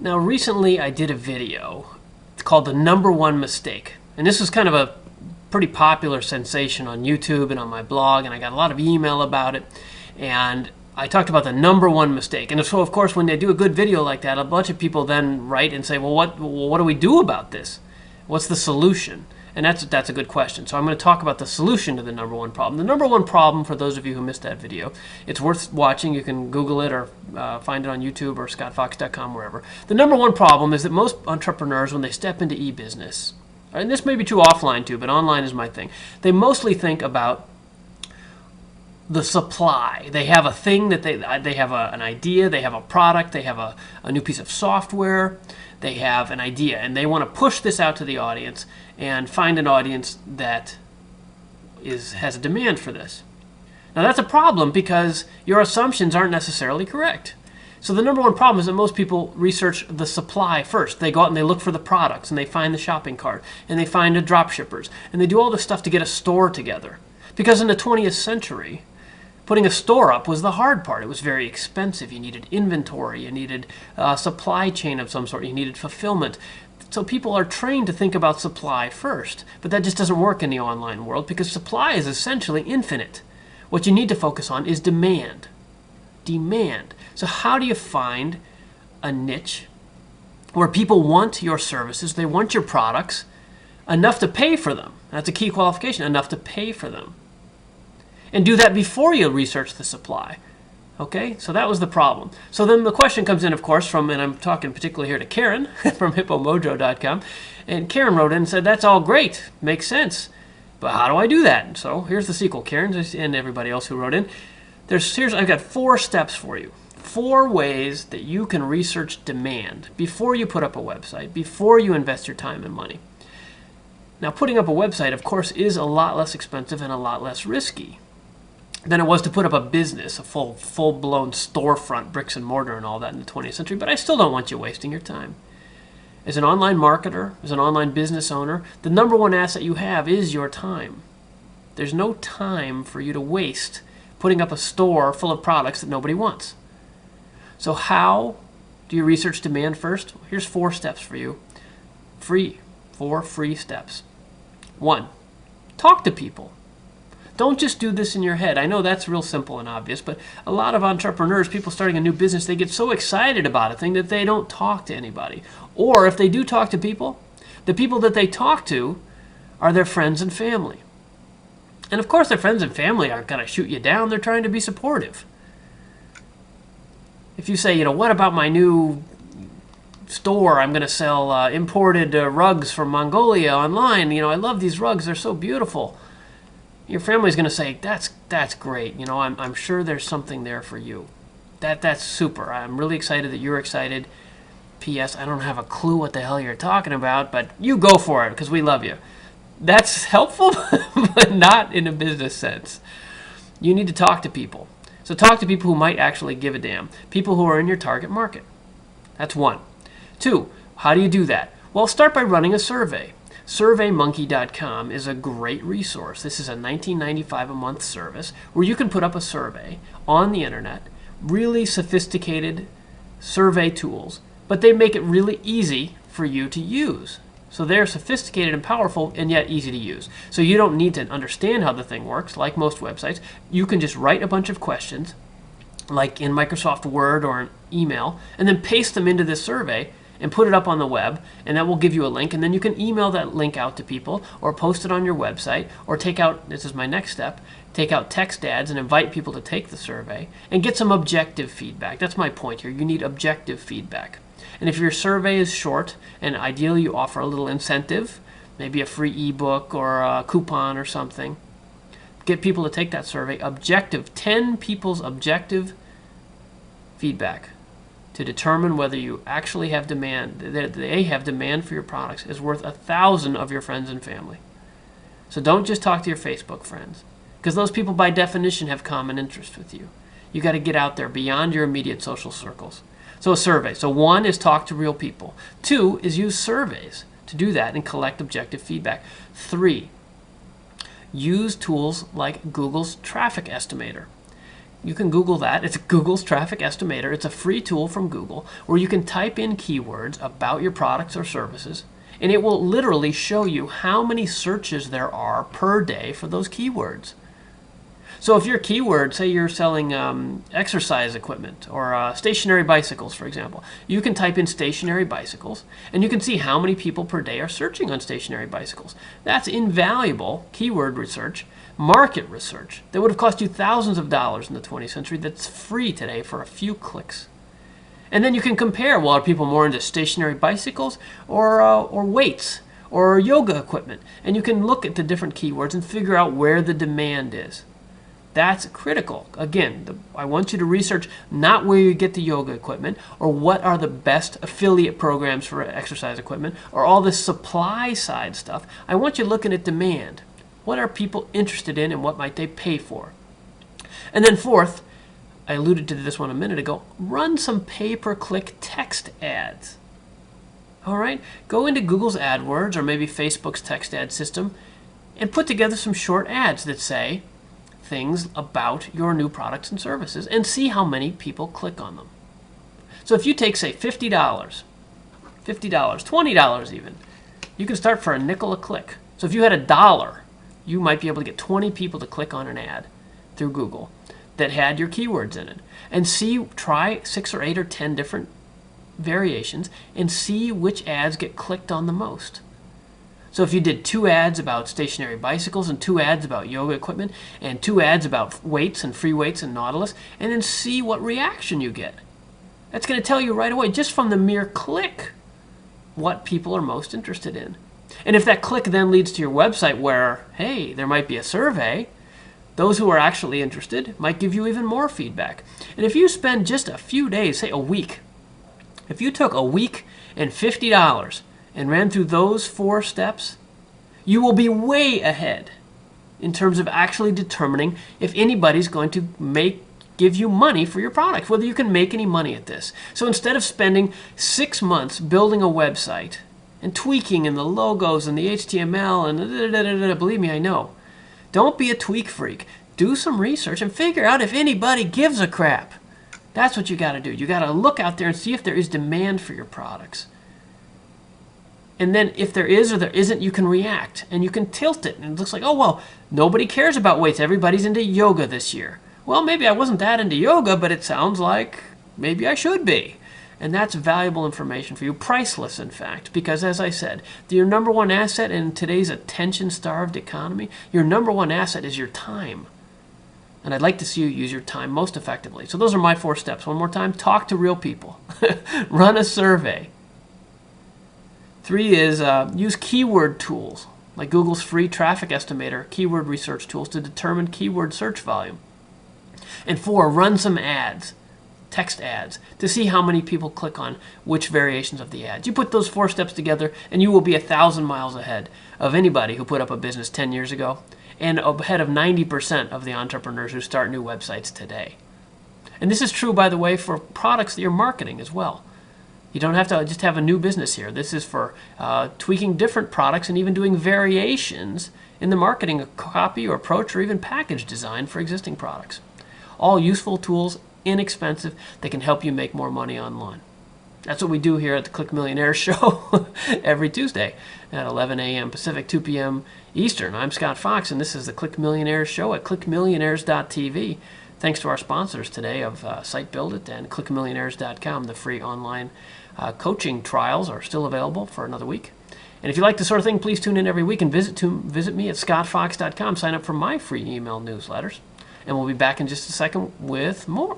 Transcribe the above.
Now, recently I did a video called The Number One Mistake. And this was kind of a pretty popular sensation on YouTube and on my blog, and I got a lot of email about it. And I talked about the number one mistake. And so, of course, when they do a good video like that, a bunch of people then write and say, well, what do we do about this? What's the solution? And that's a good question. So I'm going to talk about the solution to the number one problem. The number one problem, for those of you who missed that video, it's worth watching. You can Google it or find it on YouTube or scottfox.com, wherever. The number one problem is that most entrepreneurs, when they step into e-business, and this may be true offline too, but online is my thing, they mostly think about the supply. They have a thing that they have an idea, they have a product, they have a new piece of software, they have an idea, and they want to push this out to the audience and find an audience that has a demand for this. Now that's a problem because your assumptions aren't necessarily correct. So the number one problem is that most people research the supply first. They go out and they look for the products, and they find the shopping cart, and they find the drop shippers, and they do all this stuff to get a store together. Because in the 20th century, putting a store up was the hard part. It was very expensive. You needed inventory. You needed a supply chain of some sort. You needed fulfillment. So people are trained to think about supply first. But that just doesn't work in the online world because supply is essentially infinite. What you need to focus on is demand. Demand. So how do you find a niche where people want your services, they want your products, enough to pay for them? That's a key qualification, enough to pay for them. And do that before you research the supply. Okay, so that was the problem. So then the question comes in, of course, from, and I'm talking particularly here to Karen from hippomojo.com, and Karen wrote in and said, that's all great, makes sense, but how do I do that? So here's the sequel, Karen, and everybody else who wrote in. I've got 4 steps for you. 4 ways that you can research demand before you put up a website, before you invest your time and money. Now, putting up a website, of course, is a lot less expensive and a lot less risky than it was to put up a business, a full-blown storefront, bricks and mortar and all that in the 20th century, but I still don't want you wasting your time. As an online marketer, as an online business owner, the number one asset you have is your time. There's no time for you to waste putting up a store full of products that nobody wants. So how do you research demand first? Here's 4 steps for you. 4 free steps. 1, talk to people. Don't just do this in your head. I know that's real simple and obvious, but a lot of entrepreneurs, people starting a new business, they get so excited about a thing that they don't talk to anybody. Or if they do talk to people, the people that they talk to are their friends and family. And of course, their friends and family aren't going to shoot you down. They're trying to be supportive. If you say, what about my new store? I'm going to sell imported rugs from Mongolia online. I love these rugs. They're so beautiful. Your family's going to say, that's great. I'm sure there's something there for you. That's super. I'm really excited that you're excited. P.S. I don't have a clue what the hell you're talking about, but you go for it because we love you. That's helpful, but not in a business sense. You need to talk to people. So talk to people who might actually give a damn. People who are in your target market. That's 1. 2, how do you do that? Well, start by running a survey. SurveyMonkey.com is a great resource. This is a $19.95 a month service where you can put up a survey on the internet, really sophisticated survey tools, but they make it really easy for you to use. So they're sophisticated and powerful and yet easy to use. So you don't need to understand how the thing works like most websites. You can just write a bunch of questions like in Microsoft Word or an email and then paste them into this survey and put it up on the web, and that will give you a link, and then you can email that link out to people or post it on your website or take out, this is my next step, take out text ads and invite people to take the survey and get some objective feedback. That's my point here. You need objective feedback. And if your survey is short, and ideally you offer a little incentive, maybe a free ebook or a coupon or something, get people to take that survey. 10 people's objective feedback to determine whether you actually have demand, that they have demand for your products, is worth 1,000 of your friends and family. So don't just talk to your Facebook friends, because those people by definition have common interest with you. You got to get out there beyond your immediate social circles. So a survey. So 1 is talk to real people. 2 is use surveys to do that and collect objective feedback. 3, use tools like Google's traffic estimator. You can Google that. It's Google's Traffic Estimator. It's a free tool from Google where you can type in keywords about your products or services, and it will literally show you how many searches there are per day for those keywords. So if your keyword, say you're selling exercise equipment or stationary bicycles, for example, you can type in stationary bicycles and you can see how many people per day are searching on stationary bicycles. That's invaluable keyword research, market research that would have cost you thousands of dollars in the 20th century that's free today for a few clicks. And then you can compare, well, are people more into stationary bicycles or weights or yoga equipment? And you can look at the different keywords and figure out where the demand is. That's critical. Again, I want you to research not where you get the yoga equipment or what are the best affiliate programs for exercise equipment or all this supply side stuff. I want you looking at demand. What are people interested in and what might they pay for? And then fourth, I alluded to this one a minute ago, run some pay-per-click text ads. All right, go into Google's AdWords or maybe Facebook's text ad system and put together some short ads that say things about your new products and services and see how many people click on them. So if you take, say, $50, $20 even, you can start for a nickel a click. So if you had $1, you might be able to get 20 people to click on an ad through Google that had your keywords in it. And try 6 or 8 or 10 different variations and see which ads get clicked on the most. So if you did 2 ads about stationary bicycles and 2 ads about yoga equipment and 2 ads about weights and free weights and Nautilus, and then see what reaction you get. That's going to tell you right away, just from the mere click, what people are most interested in. And if that click then leads to your website where, hey, there might be a survey, those who are actually interested might give you even more feedback. And if you spend just a few days, say a week, if you took a week and $50 and ran through those 4 steps, you will be way ahead in terms of actually determining if anybody's going to give you money for your product, whether you can make any money at this. So instead of spending 6 months building a website and tweaking and the logos and the HTML and believe me, I know. Don't be a tweak freak. Do some research and figure out if anybody gives a crap. That's what you got to do. You got to look out there and see if there is demand for your products. And then if there is or there isn't, you can react and you can tilt it. And it looks like, oh, well, nobody cares about weights. Everybody's into yoga this year. Well, maybe I wasn't that into yoga, but it sounds like maybe I should be. And that's valuable information for you, priceless, in fact, because as I said, your number one asset in today's attention-starved economy, your number one asset is your time. And I'd like to see you use your time most effectively. So those are my 4 steps. One more time, talk to real people. Run a survey. 3 is use keyword tools, like Google's free traffic estimator, keyword research tools to determine keyword search volume. And 4, run some ads. Text ads to see how many people click on which variations of the ads. You put those 4 steps together and you will be 1,000 miles ahead of anybody who put up a business 10 years ago and ahead of 90% of the entrepreneurs who start new websites today. And this is true, by the way, for products that you're marketing as well. You don't have to just have a new business here. This is for tweaking different products and even doing variations in the marketing copy or approach or even package design for existing products. All useful tools, inexpensive, that can help you make more money online. That's what we do here at the Click Millionaires Show every Tuesday at 11 a.m. Pacific, 2 p.m. Eastern. I'm Scott Fox, and this is the Click Millionaires Show at clickmillionaires.tv. Thanks to our sponsors today of Site Build It and clickmillionaires.com. The free online coaching trials are still available for another week. And if you like this sort of thing, please tune in every week and visit me at scottfox.com. Sign up for my free email newsletters. And we'll be back in just a second with more.